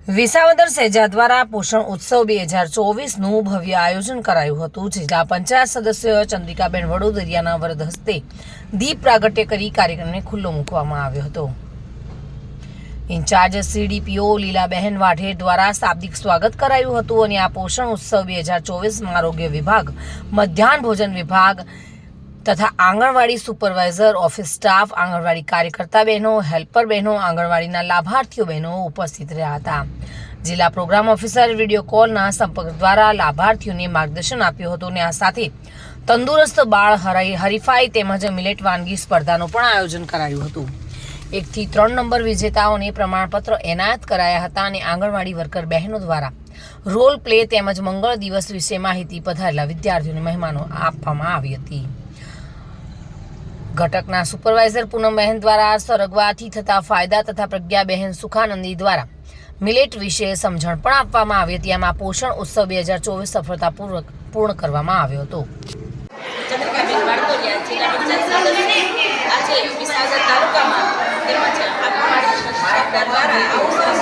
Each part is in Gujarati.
વિસાવદર સેજા દ્વારા પોષણ ઉત્સવ 2024નું ભવ્ય આયોજન કરાયું હતું। જિલ્લા પંચાયત સદસ્ય ચંદ્રિકાબેન વડોદરિયાના વરદ હસ્તે દીપ પ્રાગટ્ય કરી કાર્યક્રમને ખુલ્લો મૂકવામાં આવ્યો હતો। ઇન્ચાર્જ CDPO લીલાબહેન વાઢેર દ્વારા શાબ્દિક સ્વાગત કરાયું હતું અને આ પોષણ ઉત્સવ 2024માં આરોગ્ય વિભાગ, મધ્યાહન ભોજન વિભાગ તથા આંગણવાડી સુપરવાઇઝર, ઓફિસ સ્ટાફ, આંગણવાડી કાર્યકર્તા બહેનો, હેલ્પર બહેનો, આંગણવાડીના લાભાર્થીઓ બહેનો ઉપસ્થિત રહ્યા હતા। જિલ્લા પ્રોગ્રામ ઓફિસર વિડીયો કોલના સંપર્ક દ્વારા લાભાર્થીઓને માર્ગદર્શન આપ્યું હતું અને આ સાથે તંદુરસ્ત બાળ હરીફાઈ તેમજ મિલેટ વાનગી સ્પર્ધાનું પણ આયોજન કરાયું હતું। 1 થી 3 નંબર વિજેતાઓને પ્રમાણપત્ર એનાયત કરાયા હતા અને આંગણવાડી વર્કર બહેનો દ્વારા રોલ પ્લે તેમજ મંગળ દિવસ વિશે માહિતી પધારેલા વિદ્યાર્થીઓને મહેમાનો આપવામાં આવી હતી। ઘટકના સુપરવાઇઝર પૂનમબહેન દ્વારા સરગવાથી થતા ફાયદા તથા પ્રજ્ઞાબહેન સુખાનંદી દ્વારા મિલેટ વિશે સમજણ પણ આપવામાં આવી હતી। આમાં પોષણ ઉત્સવ 2024 સફળતાપૂર્વક પૂર્ણ કરવામાં આવ્યો હતો। ચંદ્રિકાબેન વાડકોડિયા જિલ્લા પંચાયત સદસ્ય આજે વિસાવદર તાલુકામાં તેમજ આંગણવાડી શાખા દ્વારા આવો સરસ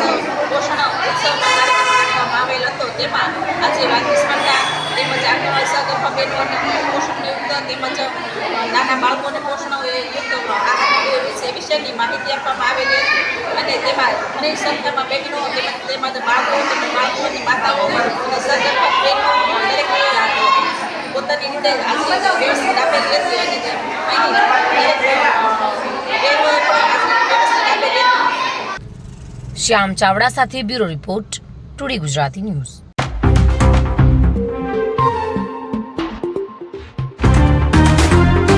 પોષણ ઉત્સવનો કાર્યક્રમ રાખવામાં આવેલ હતો। તેમાં આજે વાનગી સ્પર્ધા તેમજ આંગણવાડી સગર્ભા બહેનોને પોષણયુક્ત તેમજ નાના બાળકોને પોષણયુક્ત આહાર વિશેની માહિતી આપવામાં આવેલી હતી અને તેમાં ઘણી સંખ્યામાં બહેનો તેમજ બાળકોની માતાઓ અને સગર્ભા બહેનો દરેક પોતાની રીતે આજે વ્યવસ્થિત આપેલી હતી અને અહીં દરેક બહેનોએ પણ વ્યવસ્થિત આપેલી હતી। શ્યામ ચાવડા સાથે bureau report, today Gujarati news.